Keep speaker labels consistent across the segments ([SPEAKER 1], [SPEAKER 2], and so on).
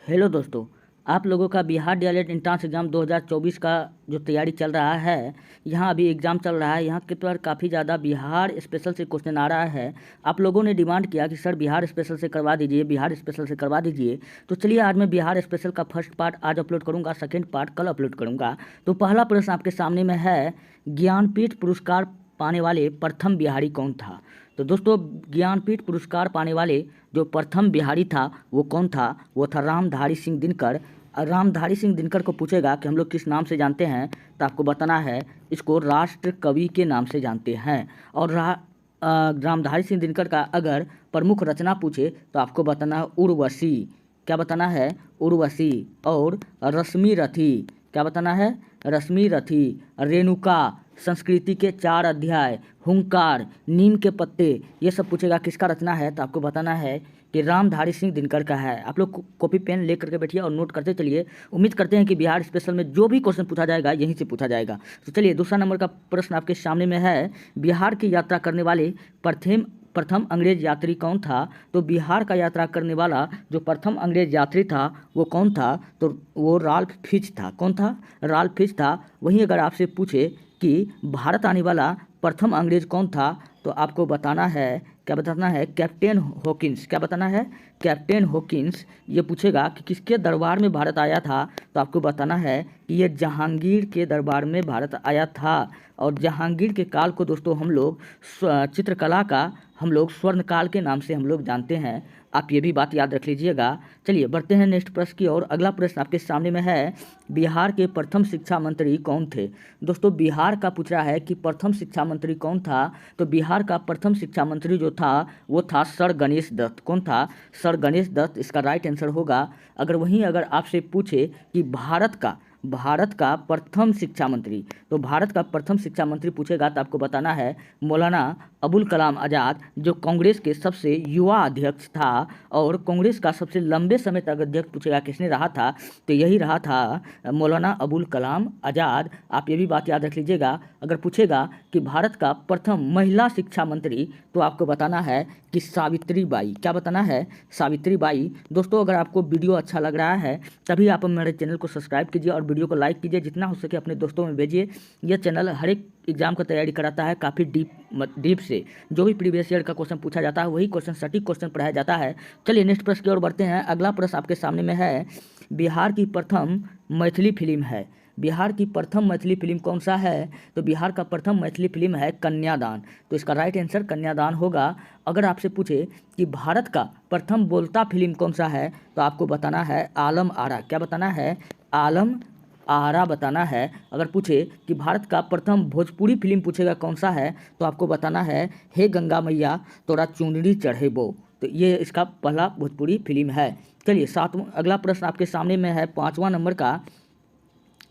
[SPEAKER 1] Hello दोस्तों, आप लोगों का बिहार डीएलएड एंट्रेंस एग्ज़ाम 2024 का जो तैयारी चल रहा है, यहाँ अभी एग्ज़ाम चल रहा है। यहाँ के पर काफ़ी ज़्यादा बिहार स्पेशल से क्वेश्चन आ रहा है। आप लोगों ने डिमांड किया कि सर बिहार स्पेशल से करवा दीजिए, बिहार स्पेशल से करवा दीजिए। तो चलिए आज मैं बिहार स्पेशल का फर्स्ट पार्ट आज अपलोड करूँगा, सेकेंड पार्ट कल अपलोड करूँगा। तो पहला प्रश्न आपके सामने में है, ज्ञानपीठ पुरस्कार पाने वाले प्रथम बिहारी कौन था? तो दोस्तों, ज्ञानपीठ पुरस्कार पाने वाले जो प्रथम बिहारी था वो कौन था? वो था रामधारी सिंह दिनकर। रामधारी सिंह दिनकर को पूछेगा कि हम लोग किस नाम से जानते हैं, तो आपको बताना है इसको राष्ट्र कवि के नाम से जानते हैं। और रामधारी सिंह दिनकर का अगर प्रमुख रचना पूछे तो आपको बताना है उर्वशी। क्या बताना है? उर्वशी। और रश्मि रथी। क्या बताना है? रश्मि रथी। रेणुका, संस्कृति के 4 अध्याय, हुंकार, नीम के पत्ते, ये सब पूछेगा किसका रचना है, तो आपको बताना है कि रामधारी सिंह दिनकर का है। आप लोग कॉपी पेन ले करके बैठिए और नोट करते चलिए। उम्मीद करते हैं कि बिहार स्पेशल में जो भी क्वेश्चन पूछा जाएगा यहीं से पूछा जाएगा। तो चलिए दूसरा नंबर का प्रश्न आपके सामने में है, बिहार की यात्रा करने वाले प्रथम अंग्रेज यात्री कौन था? तो बिहार का यात्रा करने वाला जो प्रथम अंग्रेज यात्री था वो कौन था? तो वो राल्फ फिच था। कौन था? राल्फ फिच था। वहीं अगर आपसे पूछे कि भारत आने वाला प्रथम अंग्रेज कौन था, तो आपको बताना है, क्या बताना है? Captain Hawkins. क्या बताना है? Captain Hawkins. ये पूछेगा कि किसके दरबार में भारत आया था, तो आपको बताना है कि ये जहांगीर के दरबार में भारत आया था। और जहांगीर के काल को दोस्तों हम लोग चित्रकला का हम लोग स्वर्ण काल के नाम से हम लोग जानते हैं। आप ये भी बात याद रख लीजिएगा। चलिए बढ़ते हैं नेक्स्ट प्रश्न की ओर। अगला प्रश्न आपके सामने में है, बिहार के प्रथम शिक्षा मंत्री कौन थे? दोस्तों, बिहार का पूछ रहा है कि प्रथम शिक्षा मंत्री कौन था। तो बिहार का प्रथम शिक्षा मंत्री जो था वो था सर गणेश दत्त। कौन था? सर गणेश दत्त इसका राइट आंसर होगा। अगर आपसे पूछे कि भारत का प्रथम शिक्षा मंत्री, तो भारत का प्रथम शिक्षा मंत्री पूछेगा तो आपको बताना है मौलाना अबुल कलाम आज़ाद, जो कांग्रेस के सबसे युवा अध्यक्ष था। और कांग्रेस का सबसे लंबे समय तक अध्यक्ष पूछेगा किसने रहा था, तो यही रहा था मौलाना अबुल कलाम आज़ाद। आप ये भी बात याद रख लीजिएगा। अगर पूछेगा कि भारत का प्रथम महिला शिक्षा मंत्री, तो आपको बताना है कि सावित्री बाई। क्या बताना है? सावित्री बाई। दोस्तों, अगर आपको वीडियो अच्छा लग रहा है तभी आप मेरे चैनल को सब्सक्राइब कीजिए और वीडियो को लाइक कीजिए, जितना हो सके अपने दोस्तों में भेजिए। यह चैनल हर एक एग्जाम का तैयारी कराता है काफ़ी डीप से। जो भी प्रीवियस ईयर का क्वेश्चन पूछा जाता है वही क्वेश्चन सटीक क्वेश्चन पढ़ाया जाता है। चलिए नेक्स्ट प्रश्न की ओर बढ़ते हैं। अगला प्रश्न आपके सामने में है, बिहार की प्रथम मैथिली फिल्म है। बिहार की प्रथम मैथिली फिल्म कौन सा है? तो बिहार का प्रथम मैथिली फिल्म है कन्यादान। तो इसका राइट आंसर कन्यादान होगा। अगर आपसे पूछे कि भारत का प्रथम बोलता फिल्म कौन सा है, तो आपको बताना है आलम आरा। क्या बताना है? आलम आरा बताना है। अगर पूछे कि भारत का प्रथम भोजपुरी फिल्म पूछेगा कौन सा है, तो आपको बताना है हे गंगा मैया तोरा चुनरी चढ़ेबो। तो ये इसका पहला भोजपुरी फिल्म है। चलिए अगला प्रश्न आपके सामने में है 5वां नंबर का,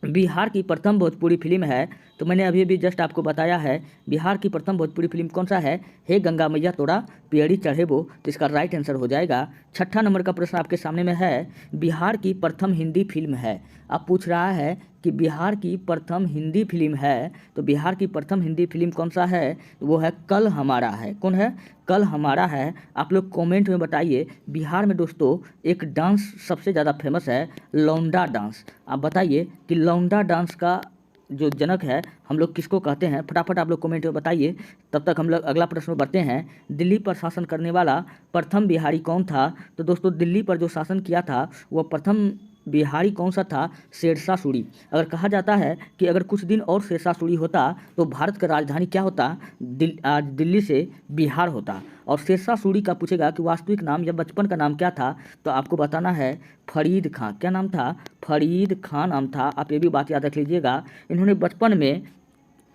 [SPEAKER 1] बिहार की प्रथम भोजपुरी फिल्म है। तो मैंने अभी जस्ट आपको बताया है बिहार की प्रथम भोजपुरी फिल्म कौन सा है? हे गंगा मैया तोरा पेड़ी चढ़ेबो। तो इसका राइट आंसर हो जाएगा। 6ठा नंबर का प्रश्न आपके सामने में है, बिहार की प्रथम हिंदी फिल्म है। अब पूछ रहा है कि बिहार की प्रथम हिंदी फिल्म है, तो बिहार की प्रथम हिंदी फिल्म कौन सा है? वो है कल हमारा है। कौन है? कल हमारा है। आप लोग कमेंट में बताइए। बिहार में दोस्तों एक डांस सबसे ज़्यादा फेमस है, लौंडा डांस। आप बताइए कि लौंडा डांस का जो जनक है हम लोग किसको कहते हैं? फटाफट आप लोग कमेंट में बताइए। तब तक हम लोग अगला प्रश्न में बढ़ते हैं, दिल्ली पर शासन करने वाला प्रथम बिहारी कौन था? तो दोस्तों, दिल्ली पर जो शासन किया था वह प्रथम बिहारी कौन सा था? शेरशाह सूरी। अगर कहा जाता है कि अगर कुछ दिन और शेरशाह सूरी होता तो भारत का राजधानी क्या होता? आज दिल्ली से बिहार होता। और शेरशाह सूरी का पूछेगा कि वास्तविक नाम या बचपन का नाम क्या था, तो आपको बताना है फरीद खां। क्या नाम था? फरीद खां नाम था। आप ये भी बात याद रख लीजिएगा। इन्होंने बचपन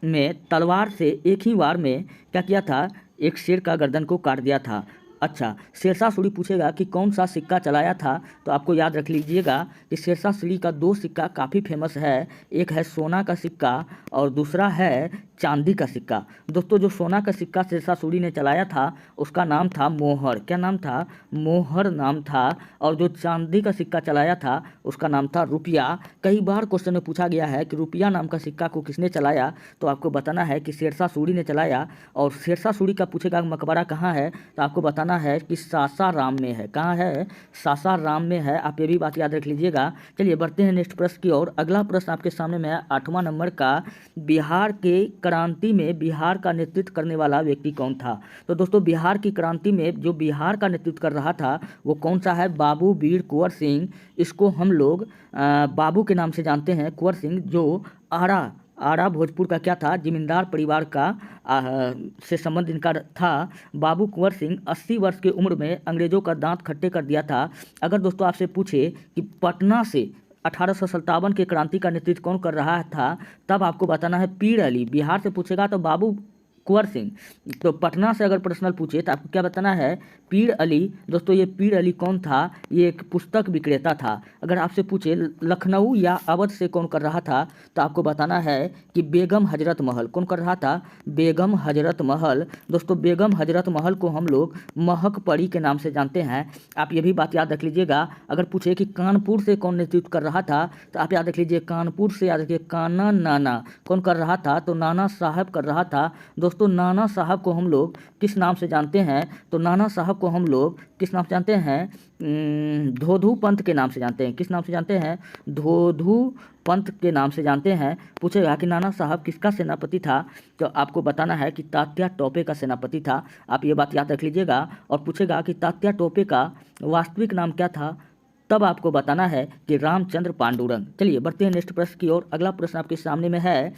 [SPEAKER 1] में तलवार से एक ही वार में क्या किया था? एक शेर का गर्दन को काट दिया था। अच्छा, शेरशाह सूरी पूछेगा कि कौन सा सिक्का चलाया था, तो आपको याद रख लीजिएगा कि शेरशाह सूरी का 2 सिक्का काफ़ी फेमस है। एक है सोना का सिक्का और दूसरा है चांदी का सिक्का। दोस्तों जो सोना का सिक्का शेरशाह सूरी ने चलाया था उसका नाम था मोहर। क्या नाम था? मोहर नाम था। और जो चांदी का सिक्का चलाया था उसका नाम था रुपया। कई बार क्वेश्चन में पूछा गया है कि रुपया नाम का सिक्का को किसने चलाया, तो आपको बताना है कि शेरशाह सूरी ने चलाया। और शेरशाह सूरी का पूछेगा मकबरा कहाँ है, तो आपको बताना है कि सासाराम में है। कहाँ है? सासाराम में है। आप ये भी बात याद रख लीजिएगा। चलिए बढ़ते हैं नेक्स्ट प्रश्न की ओर। अगला प्रश्न आपके सामने में है 8वां नंबर का, बिहार के क्रांति में बिहार का नेतृत्व करने वाला व्यक्ति कौन था? तो दोस्तों बिहार की क्रांति में जो बिहार का नेतृत्व कर रहा था वो कौन सा है? बाबू वीर कुंवर सिंह। इसको हम लोग बाबू के नाम से जानते हैं। कुंवर सिंह जो आरा भोजपुर का क्या था? जमींदार परिवार का से संबंध इनका था। बाबू कुंवर सिंह 80 वर्ष की उम्र में अंग्रेजों का दांत खट्टे कर दिया था। अगर दोस्तों आपसे पूछे कि पटना से 1857 के क्रांति का नेतृत्व कौन कर रहा था, तब आपको बताना है पीर अली। बिहार से पूछेगा तो बाबू कुंवर सिंह। तो पटना से अगर प्रश्न पूछे तो आपको क्या बताना है? पीर अली। दोस्तों ये पीर अली कौन था? ये एक पुस्तक विक्रेता था। अगर आपसे पूछे लखनऊ या अवध से कौन कर रहा था, तो आपको बताना है कि बेगम हजरत महल। कौन कर रहा था? बेगम हजरत महल। दोस्तों बेगम हजरत महल को हम लोग महक परी के नाम से जानते हैं। आप ये भी बात याद रख लीजिएगा। अगर पूछे कि कानपुर से कौन नेतृत्व कर रहा था, तो आप याद रख लीजिए कानपुर से याद रखिए काना नाना। कौन कर रहा था? तो नाना साहब कर रहा था। दोस्तों नाना साहब को हम लोग किस नाम से जानते हैं? तो नाना साहब को हम लोग किस नाम से जानते हैं? धोधू पंत के नाम से जानते हैं। किस नाम से जानते हैं? धोधू पंत के नाम से जानते हैं। पूछेगा कि नाना साहब किसका सेनापति था, तो आपको बताना है कि तात्या टोपे का सेनापति था। आप ये बात याद रख लीजिएगा। और पूछेगा कि तात्या टोपे का वास्तविक नाम क्या था, तब आपको बताना है कि रामचंद्र पांडुरंग। चलिए बढ़ते हैं नेक्स्ट प्रश्न की ओर। अगला प्रश्न आपके सामने में है,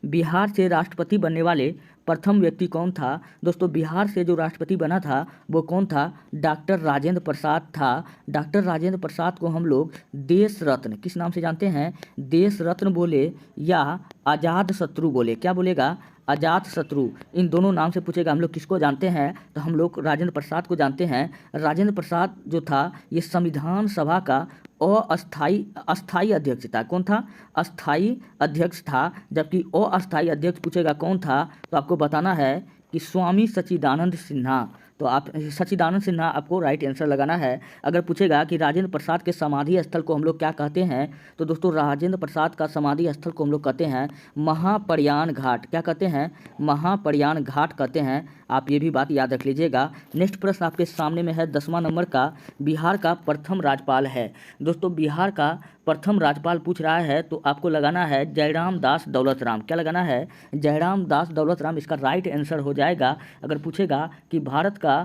[SPEAKER 1] बिहार से राष्ट्रपति बनने वाले प्रथम व्यक्ति कौन था? दोस्तों बिहार से जो राष्ट्रपति बना था वो कौन था? डॉक्टर राजेंद्र प्रसाद था। डॉक्टर राजेंद्र प्रसाद को हम लोग देश रत्न किस नाम से जानते हैं? देश रत्न बोले या आज़ाद शत्रु बोले। क्या बोलेगा? आज़ाद शत्रु। इन दोनों नाम से पूछेगा हम लोग किसको जानते हैं, तो हम लोग राजेंद्र प्रसाद को जानते हैं। राजेंद्र प्रसाद जो था ये संविधान सभा का अस्थाई अध्यक्ष था। कौन था? अस्थाई अध्यक्ष था। जबकि अस्थाई अध्यक्ष पूछेगा कौन था, तो आपको बताना है कि स्वामी सच्चिदानंद सिन्हा। तो आप सच्चिदानंद सिन्हा आपको राइट आंसर लगाना है। अगर पूछेगा कि राजेंद्र प्रसाद के समाधि स्थल को हम लोग क्या कहते हैं, तो दोस्तों राजेंद्र प्रसाद का समाधि स्थल को हम लोग कहते हैं महाप्रयाण घाट। क्या कहते हैं? महाप्रयाण घाट कहते हैं। आप ये भी बात याद रख लीजिएगा। नेक्स्ट प्रश्न आपके सामने में है 10वां नंबर का, बिहार का प्रथम राज्यपाल है। दोस्तों बिहार का प्रथम राज्यपाल पूछ रहा है, तो आपको लगाना है जयराम दास दौलत राम। क्या लगाना है? जयराम दास दौलत राम इसका राइट आंसर हो जाएगा। अगर पूछेगा कि भारत का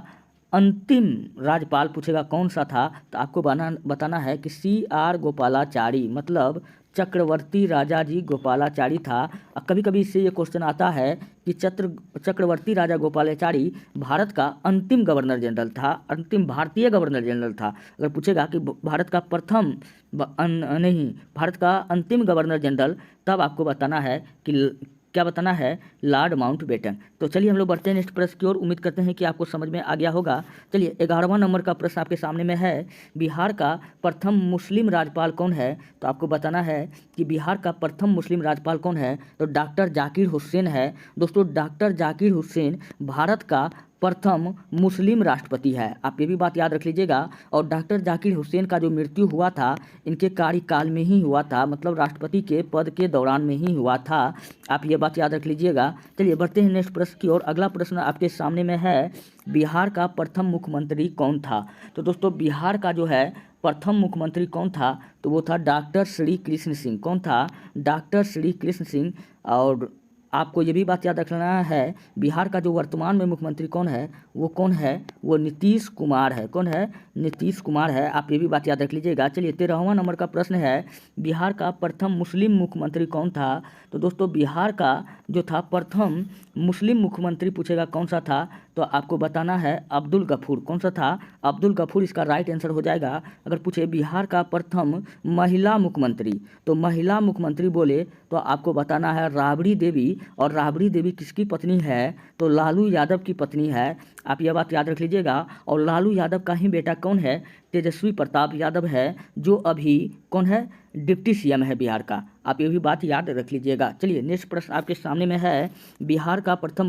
[SPEAKER 1] अंतिम राज्यपाल पूछेगा कौन सा था, तो आपको बताना है कि CR गोपालाचारी, मतलब चक्रवर्ती राजा जी गोपालाचारी था। कभी कभी इससे ये क्वेश्चन आता है कि चक्रवर्ती राजा गोपालाचारी भारत का अंतिम गवर्नर जनरल था, अंतिम भारतीय गवर्नर जनरल था। अगर पूछेगा कि भारत का प्रथम नहीं, भारत का अंतिम गवर्नर जनरल, तब आपको बताना है कि क्या बताना है? Lord Mountbatten. तो चलिए हम लोग बढ़ते हैं नेक्स्ट प्रश्न की ओर। उम्मीद करते हैं कि आपको समझ में आ गया होगा। चलिए 11वां नंबर का प्रश्न आपके सामने में है, बिहार का प्रथम मुस्लिम राज्यपाल कौन है? तो आपको बताना है कि बिहार का प्रथम मुस्लिम राज्यपाल कौन है, तो डॉक्टर जाकिर हुसैन है। दोस्तों डॉक्टर जाकिर हुसैन भारत का प्रथम मुस्लिम राष्ट्रपति है। आप ये भी बात याद रख लीजिएगा। और डॉक्टर जाकिर हुसैन का जो मृत्यु हुआ था इनके कार्यकाल में ही हुआ था, मतलब राष्ट्रपति के पद के दौरान में ही हुआ था। आप ये बात याद रख लीजिएगा। चलिए बढ़ते हैं नेक्स्ट प्रश्न की ओर। अगला प्रश्न आपके सामने में है, बिहार का प्रथम मुख्यमंत्री कौन था? तो दोस्तों बिहार का जो है प्रथम मुख्यमंत्री कौन था, तो वो था डॉक्टर श्री कृष्ण सिंह। कौन था? डॉक्टर श्री कृष्ण सिंह। और आपको ये भी बात याद रखना है, बिहार का जो वर्तमान में मुख्यमंत्री कौन है, वो कौन है? वो नीतीश कुमार है। कौन है? नीतीश कुमार है। आप ये भी बात याद रख लीजिएगा। चलिए 13वां नंबर का प्रश्न है, बिहार का प्रथम मुस्लिम मुख्यमंत्री कौन था? तो दोस्तों बिहार का जो था प्रथम मुस्लिम मुख्यमंत्री पूछेगा कौन सा था, तो आपको बताना है अब्दुल गफूर। कौन सा था? अब्दुल गफूर इसका राइट आंसर हो जाएगा। अगर पूछे बिहार का प्रथम महिला मुख्यमंत्री, तो महिला मुख्यमंत्री बोले तो आपको बताना है राबड़ी देवी। और राबड़ी देवी किसकी पत्नी है? तो लालू यादव की पत्नी है। आप यह बात याद रख लीजिएगा। और लालू यादव का ही बेटा कौन है? तेजस्वी प्रताप यादव है, जो अभी कौन है? डिप्टी सीएम है बिहार का। आप ये भी बात याद रख लीजिएगा। चलिए नेक्स्ट प्रश्न आपके सामने में है, बिहार का प्रथम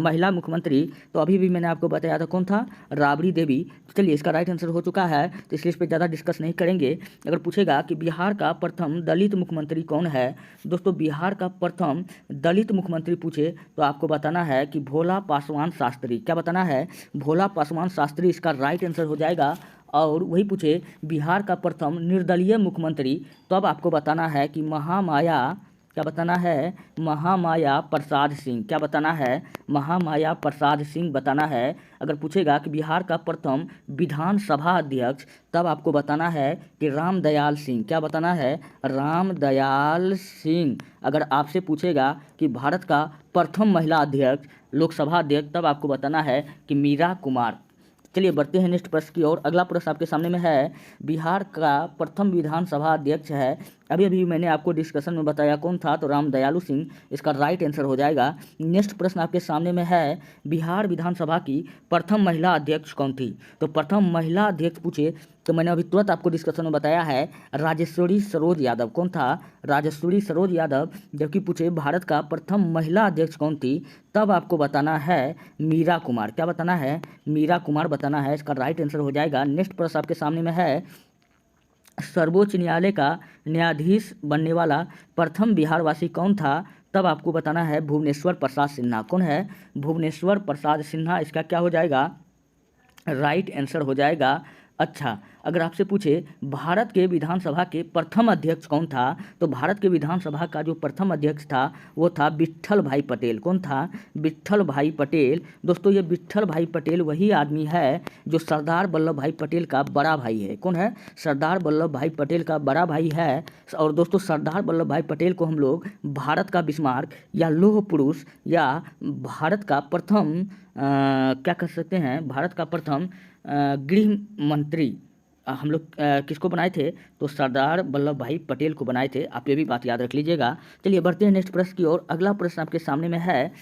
[SPEAKER 1] महिला मुख्यमंत्री, तो अभी भी मैंने आपको बताया था कौन था? राबड़ी देवी। चलिए इसका राइट आंसर हो चुका है, तो इसलिए इस पर ज़्यादा डिस्कस नहीं करेंगे। अगर पूछेगा कि बिहार का प्रथम दलित मुख्यमंत्री कौन है, दोस्तों बिहार का प्रथम दलित मुख्यमंत्री पूछे तो आपको बताना है कि भोला पासवान शास्त्री। क्या बताना है? भोला पासवान शास्त्री इसका राइट आंसर हो जाएगा। और वही पूछे बिहार का प्रथम निर्दलीय मुख्यमंत्री, तो अब आपको बताना है कि महामाया, क्या बताना है? महामाया प्रसाद सिंह। क्या बताना है? महामाया प्रसाद सिंह बताना है। अगर पूछेगा कि बिहार का प्रथम विधानसभा अध्यक्ष, तब आपको बताना है कि रामदयाल सिंह। क्या बताना है? रामदयाल सिंह। अगर आपसे पूछेगा कि भारत का प्रथम महिला अध्यक्ष, लोकसभा अध्यक्ष, तब आपको बताना है कि मीरा कुमार। चलिए बढ़ते हैं नेक्स्ट प्रश्न की ओर। अगला प्रश्न आपके सामने में है, बिहार का प्रथम विधानसभा अध्यक्ष है, अभी अभी मैंने आपको डिस्कशन में बताया कौन था, तो रामदयालु सिंह इसका राइट आंसर हो जाएगा। नेक्स्ट प्रश्न आपके सामने में है, बिहार विधानसभा की प्रथम महिला अध्यक्ष कौन थी? तो प्रथम महिला अध्यक्ष पूछे तो मैंने अभी तुरंत आपको डिस्कशन में बताया है, राजेश्वरी सरोज यादव। कौन था? राजेश्वरी सरोज यादव। जबकि पूछे भारत का प्रथम महिला अध्यक्ष कौन थी, तब आपको बताना है मीरा कुमार। क्या बताना है? मीरा कुमार बताना है, इसका राइट आंसर हो जाएगा। नेक्स्ट प्रश्न आपके सामने में है, सर्वोच्च न्यायालय का न्यायाधीश बनने वाला प्रथम बिहारवासी कौन था? तब आपको बताना है भुवनेश्वर प्रसाद सिन्हा। कौन है? भुवनेश्वर प्रसाद सिन्हा। इसका क्या हो जाएगा? राइट आंसर हो जाएगा। अच्छा, अगर आपसे पूछे भारत के विधानसभा के प्रथम अध्यक्ष कौन था, तो भारत के विधानसभा का जो प्रथम अध्यक्ष था वो था विट्ठल भाई पटेल। कौन था? विट्ठल भाई पटेल। दोस्तों ये विट्ठल भाई पटेल वही आदमी है जो सरदार वल्लभ भाई पटेल का बड़ा भाई है। कौन है? सरदार वल्लभ भाई पटेल का बड़ा भाई है। और दोस्तों सरदार वल्लभ भाई पटेल को हम लोग भारत का बिस्मार्क या लौह पुरुष या भारत का प्रथम क्या कर सकते हैं, भारत का प्रथम गृह मंत्री हम लोग किसको बनाए थे? तो सरदार वल्लभ भाई पटेल को बनाए थे। आप ये भी बात याद रख लीजिएगा। चलिए बढ़ते हैं नेक्स्ट प्रश्न की ओर। अगला प्रश्न आपके सामने में है,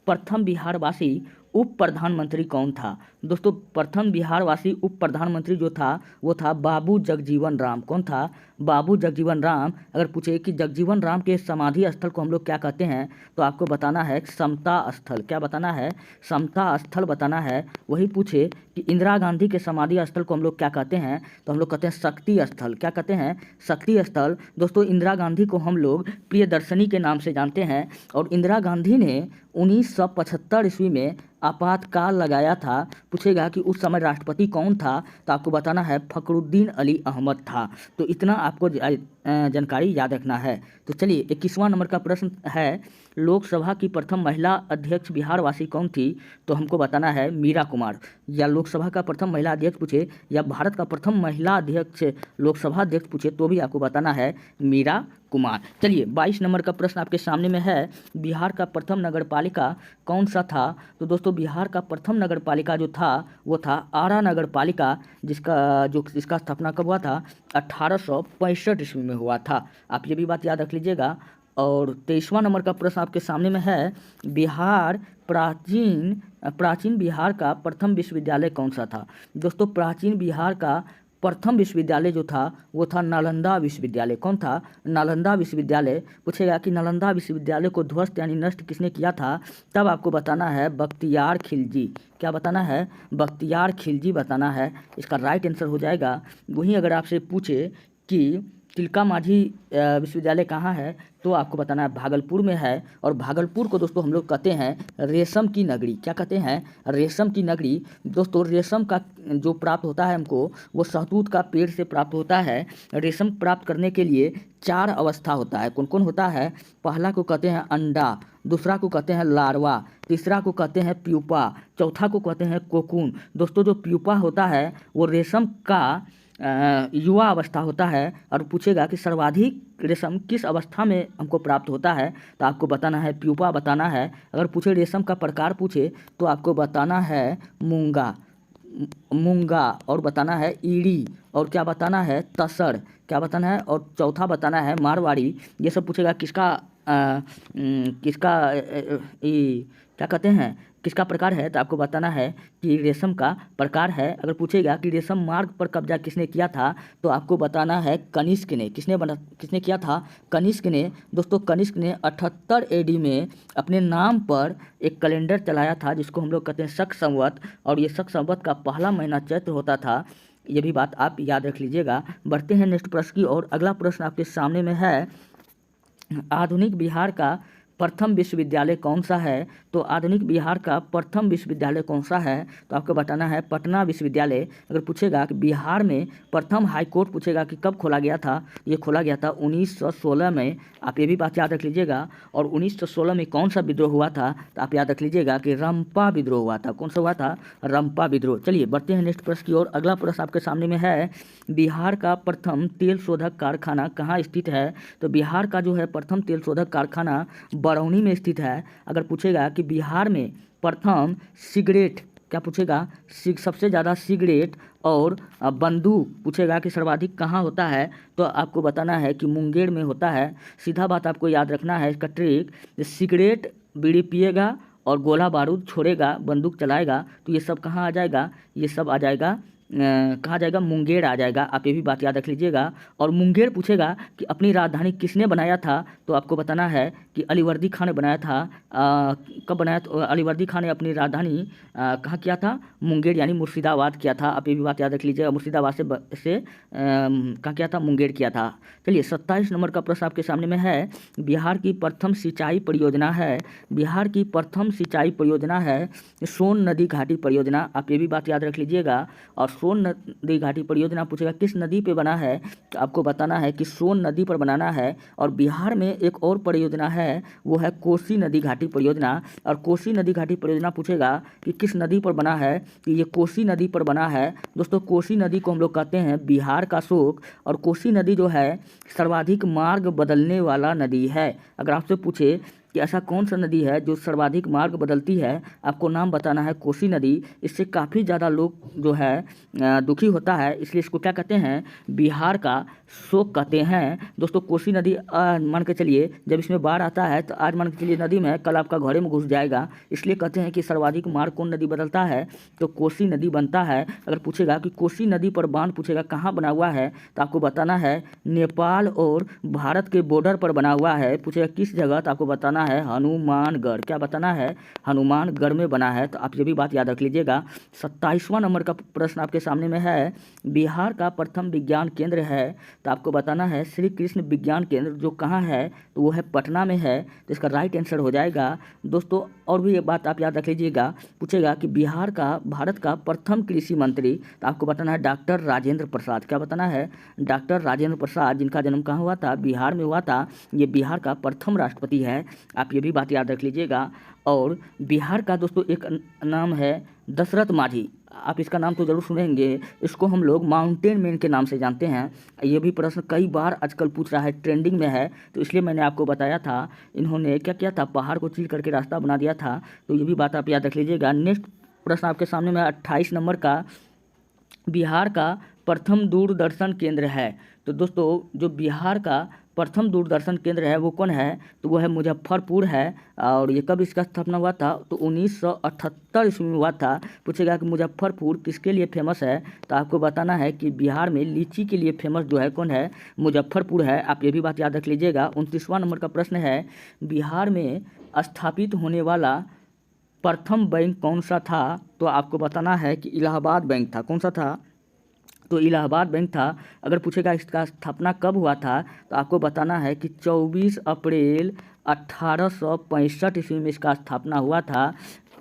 [SPEAKER 1] प्रथम बिहारवासी उप प्रधानमंत्री कौन था? दोस्तों प्रथम बिहारवासी उप प्रधानमंत्री जो था वो था बाबू जगजीवन राम। कौन था? बाबू जगजीवन राम। अगर पूछे कि जगजीवन राम के समाधि स्थल को हम लोग क्या कहते हैं, तो आपको बताना है समता स्थल। क्या बताना है? समता स्थल बताना है। वही पूछे कि इंदिरा गांधी के समाधि स्थल को हम लोग क्या कहते हैं, तो हम लोग कहते हैं शक्ति स्थल। क्या कहते हैं? शक्ति स्थल। दोस्तों इंदिरा गांधी को हम लोग प्रियदर्शनी के नाम से जानते हैं, और इंदिरा गांधी ने 1975 ईस्वी में आपातकाल लगाया था। पूछेगा कि उस समय राष्ट्रपति कौन था, तो आपको बताना है फखरुद्दीन अली अहमद था। तो इतना आपको जानकारी याद रखना है। तो चलिए 21वां नंबर का प्रश्न है, लोकसभा की प्रथम महिला अध्यक्ष बिहारवासी कौन थी? तो हमको बताना है मीरा कुमार। या लोकसभा का प्रथम महिला अध्यक्ष पूछे या भारत का प्रथम महिला अध्यक्ष लोकसभा अध्यक्ष पूछे तो भी आपको बताना है मीरा कुमार। चलिए 22 नंबर का प्रश्न आपके सामने में है, बिहार का प्रथम नगरपालिका कौन सा था? तो दोस्तों बिहार का प्रथम नगरपालिका जो था वो था आरा नगरपालिका, जिसका स्थापना कब हुआ था? 1865 ईस्वी में हुआ था। आप ये भी बात याद रख लीजिएगा। और 23वां नंबर का प्रश्न आपके सामने में है, प्राचीन बिहार का प्रथम विश्वविद्यालय कौन सा था? दोस्तों प्राचीन बिहार का प्रथम विश्वविद्यालय जो था वो था नालंदा विश्वविद्यालय। कौन था? नालंदा विश्वविद्यालय। पूछेगा कि नालंदा विश्वविद्यालय को ध्वस्त यानी नष्ट किसने किया था, तब आपको बताना है बख्तियार खिलजी। क्या बताना है? बख्तियार खिलजी बताना है। इसका राइट आंसर हो जाएगा। वहीं अगर आपसे पूछे कि तिलका मांझी विश्वविद्यालय कहाँ है, तो आपको बताना है भागलपुर में है। और भागलपुर को दोस्तों हम लोग कहते हैं रेशम की नगरी। क्या कहते हैं? रेशम की नगरी। दोस्तों रेशम का जो प्राप्त होता है हमको वो शहतूत का पेड़ से प्राप्त होता है। रेशम प्राप्त करने के लिए 4 अवस्था होता है। कौन कौन होता है? पहला को कहते हैं अंडा, दूसरा को कहते हैं लार्वा, तीसरा को कहते हैं प्यूपा, चौथा को कहते हैं कोकून। दोस्तों जो प्यूपा होता है वो रेशम का युवा अवस्था होता है। और पूछेगा कि सर्वाधिक रेशम किस अवस्था में हमको प्राप्त होता है, तो आपको बताना है प्यूपा बताना है। अगर पूछे रेशम का प्रकार पूछे तो आपको बताना है मूंगा और बताना है ईड़ी, और क्या बताना है तसर, क्या बताना है, और चौथा बताना है मारवाड़ी। ये सब पूछेगा किसका क्या कहते हैं किसका प्रकार है, तो आपको बताना है कि रेशम का प्रकार है। अगर पूछेगा कि रेशम मार्ग पर कब्जा किसने किया था, तो आपको बताना है कनिष्क ने। किसने किया था, कनिष्क ने। दोस्तों कनिष्क ने 78 AD में अपने नाम पर एक कैलेंडर चलाया था जिसको हम लोग कहते हैं शक संवत, और ये शक संवत का पहला महीना चैत्र होता था। ये भी बात आप याद रख लीजिएगा। बढ़ते हैं नेक्स्ट प्रश्न की ओर। अगला प्रश्न आपके सामने में है, आधुनिक बिहार का प्रथम विश्वविद्यालय कौन सा है। तो आधुनिक बिहार का प्रथम विश्वविद्यालय कौन सा है, तो आपको बताना है पटना विश्वविद्यालय। अगर पूछेगा कि बिहार में प्रथम हाई कोर्ट पूछेगा कि कब खोला गया था, ये खोला गया था 1916 में। आप ये भी बात याद रख लीजिएगा। और 1916 में कौन सा विद्रोह हुआ था, तो आप याद रख लीजिएगा कि रंपा विद्रोह हुआ था। कौन सा हुआ था, रंपा विद्रोह। चलिए बढ़ते हैं नेक्स्ट प्रश्न की ओर। अगला प्रश्न आपके सामने में है, बिहार का प्रथम तेल शोधक कारखाना कहाँ स्थित है। तो बिहार का जो है प्रथम तेल शोधक कारखाना बरौनी में स्थित है। अगर पूछेगा कि बिहार में प्रथम सिगरेट, क्या पूछेगा, सबसे ज़्यादा सिगरेट और बंदूक पूछेगा कि सर्वाधिक कहाँ होता है, तो आपको बताना है कि मुंगेर में होता है। सीधा बात आपको याद रखना है इसका ट्रिक, सिगरेट बीड़ी पिएगा और गोला बारूद छोड़ेगा, बंदूक चलाएगा, तो ये सब कहाँ आ जाएगा, ये सब आ जाएगा कहाँ जाएगा, मुंगेर आ जाएगा। आप ये भी बात याद रख लीजिएगा। और मुंगेर पूछेगा कि अपनी राजधानी किसने बनाया था, तो आपको बताना है कि अलीवर्दी खान ने बनाया था। कब बनाया, तो अलीवर्दी खान ने अपनी राजधानी कहाँ किया था, मुंगेर यानी मुर्शिदाबाद किया था। आप ये भी बात याद रख लीजिएगा। मुर्शिदाबाद से कहाँ किया था, मुंगेर किया था। चलिए 27 नंबर का प्रश्न आपके सामने में है, बिहार की प्रथम सिंचाई परियोजना है। बिहार की प्रथम सिंचाई परियोजना है सोन नदी घाटी परियोजना। आप ये भी बात याद रख लीजिएगा। और सोन नदी घाटी परियोजना पूछेगा किस नदी पे बना है, तो आपको बताना है कि सोन नदी पर बनाना है। और बिहार में एक और परियोजना है, वो है कोसी नदी घाटी परियोजना। और कोसी नदी घाटी परियोजना पूछेगा कि किस नदी पर बना है, कि ये कोसी नदी पर बना है। दोस्तों कोसी नदी को हम लोग कहते हैं बिहार का शोक। और कोसी नदी जो है सर्वाधिक मार्ग बदलने वाला नदी है। अगर आपसे पूछे कि ऐसा कौन सा नदी है जो सर्वाधिक मार्ग बदलती है, आपको नाम बताना है कोसी नदी। इससे काफ़ी ज़्यादा लोग जो है दुखी होता है, इसलिए इसको क्या कहते हैं, बिहार का शोक कहते हैं। दोस्तों कोसी नदी मान के चलिए जब इसमें बाढ़ आता है तो आज मान के चलिए नदी में, कल आपका घरे में घुस जाएगा। इसलिए कहते हैं कि सर्वाधिक मार्ग कौन नदी बदलता है, तो कोसी नदी बनता है। अगर पूछेगा कि कोसी नदी पर बांध पूछेगा कहाँ बना हुआ है, तो आपको बताना है नेपाल और भारत के बॉर्डर पर बना हुआ है। पूछेगा किस जगह, तो आपको बताना है हनुमानगढ़। क्या बताना है, हनुमानगढ़ में बना है। तो आप ये भी बात याद रख लीजिएगा। 27वां नंबर का प्रश्न आपके सामने में है, बिहार का प्रथम विज्ञान केंद्र है, तो आपको बताना है श्री कृष्ण विज्ञान केंद्र जो कहाँ है, तो वो है पटना में है। तो इसका राइट आंसर हो जाएगा। दोस्तों और भी एक बात आप याद रख लीजिएगा। पूछेगा कि बिहार का भारत का प्रथम कृषि मंत्री, तो आपको बताना है डॉक्टर राजेंद्र प्रसाद। क्या बताना है, डॉक्टर राजेंद्र प्रसाद, जिनका जन्म कहाँ हुआ था, बिहार में हुआ था। ये बिहार का प्रथम राष्ट्रपति है। आप ये भी बात याद रख लीजिएगा। और बिहार का दोस्तों एक नाम है दशरथ माझी। आप इसका नाम तो जरूर सुनेंगे। इसको हम लोग माउंटेन मैन के नाम से जानते हैं। ये भी प्रश्न कई बार आजकल पूछ रहा है, ट्रेंडिंग में है, तो इसलिए मैंने आपको बताया था। इन्होंने क्या किया था, पहाड़ को चीर करके रास्ता बना दिया था। तो ये भी बात आप याद रख लीजिएगा। नेक्स्ट प्रश्न आपके सामने में 28 नंबर का, बिहार का प्रथम दूरदर्शन केंद्र है। तो दोस्तों जो बिहार का प्रथम दूरदर्शन केंद्र है वो कौन है, तो वो है मुजफ्फरपुर है। और ये कब इसका स्थापना हुआ था, तो 1978 ईस्वी में हुआ था। पूछेगा कि मुजफ्फरपुर किसके लिए फेमस है, तो आपको बताना है कि बिहार में लीची के लिए फेमस जो है कौन है, मुजफ्फरपुर है। आप ये भी बात याद रख लीजिएगा। 29वां नंबर का प्रश्न है, बिहार में स्थापित होने वाला प्रथम बैंक कौन सा था, तो आपको बताना है कि इलाहाबाद बैंक था। कौन सा था, तो इलाहाबाद बैंक था। अगर पूछेगा इसका स्थापना कब हुआ था, तो आपको बताना है कि 24 अप्रैल 1865 ईस्वी में इसका स्थापना हुआ था।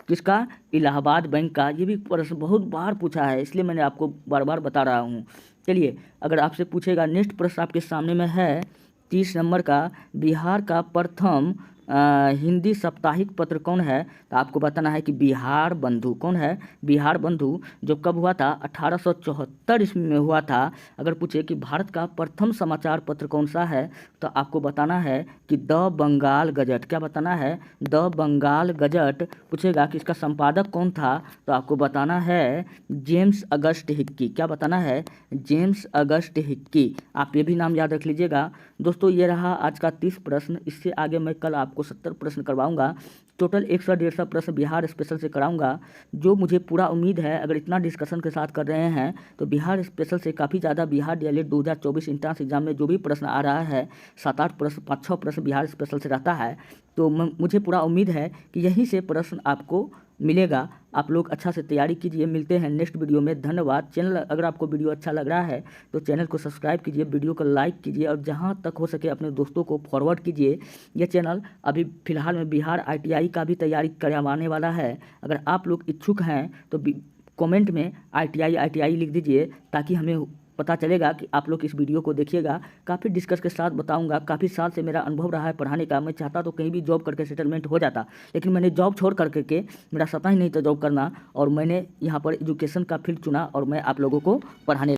[SPEAKER 1] किसका, इलाहाबाद बैंक का। ये भी प्रश्न बहुत बार पूछा है, इसलिए मैंने आपको बार बार बता रहा हूँ। चलिए अगर आपसे पूछेगा, नेक्स्ट प्रश्न आपके सामने में है 30 नंबर का, बिहार का प्रथम हिंदी साप्ताहिक पत्र कौन है, तो आपको बताना है कि बिहार बंधु। कौन है, बिहार बंधु, जो कब हुआ था, 1874 ईस्वी में हुआ था। अगर पूछे कि भारत का प्रथम समाचार पत्र कौन सा है, तो आपको बताना है कि द बंगाल गजट। क्या बताना है, द बंगाल गजट। पूछेगा कि इसका संपादक कौन था, तो आपको बताना है जेम्स अगस्ट हिक्की। क्या बताना है, जेम्स अगस्ट हिक्की। आप ये भी नाम याद रख लीजिएगा। दोस्तों ये रहा आज का 30 प्रश्न। इससे आगे मैं कल आपको 70 प्रश्न करवाऊंगा। टोटल 100 150 प्रश्न बिहार स्पेशल से कराऊंगा, जो मुझे पूरा उम्मीद है अगर इतना डिस्कशन के साथ कर रहे हैं तो बिहार स्पेशल से काफ़ी ज़्यादा बिहार डीएलएड 2024 इंट्रांस एग्जाम में जो भी प्रश्न आ रहा है 7-8 प्रश्न 5-6 प्रश्न बिहार स्पेशल से रहता है। तो मुझे पूरा उम्मीद है कि यहीं से प्रश्न आपको मिलेगा। आप लोग अच्छा से तैयारी कीजिए। मिलते हैं नेक्स्ट वीडियो में। धन्यवाद। चैनल अगर आपको वीडियो अच्छा लग रहा है तो चैनल को सब्सक्राइब कीजिए, वीडियो को लाइक कीजिए और जहां तक हो सके अपने दोस्तों को फॉरवर्ड कीजिए। यह चैनल अभी फ़िलहाल में बिहार आईटीआई का भी तैयारी करवाने वाला है। अगर आप लोग इच्छुक हैं तो कमेंट में आईटीआई लिख दीजिए ताकि हमें पता चलेगा कि आप लोग इस वीडियो को देखिएगा। काफ़ी डिस्कस के साथ बताऊंगा। काफ़ी साल से मेरा अनुभव रहा है पढ़ाने का। मैं चाहता तो कहीं भी जॉब करके सेटलमेंट हो जाता, लेकिन मैंने जॉब छोड़ करके मेरा सपना ही नहीं था जॉब करना, और मैंने यहाँ पर एजुकेशन का फील्ड चुना और मैं आप लोगों को पढ़ाने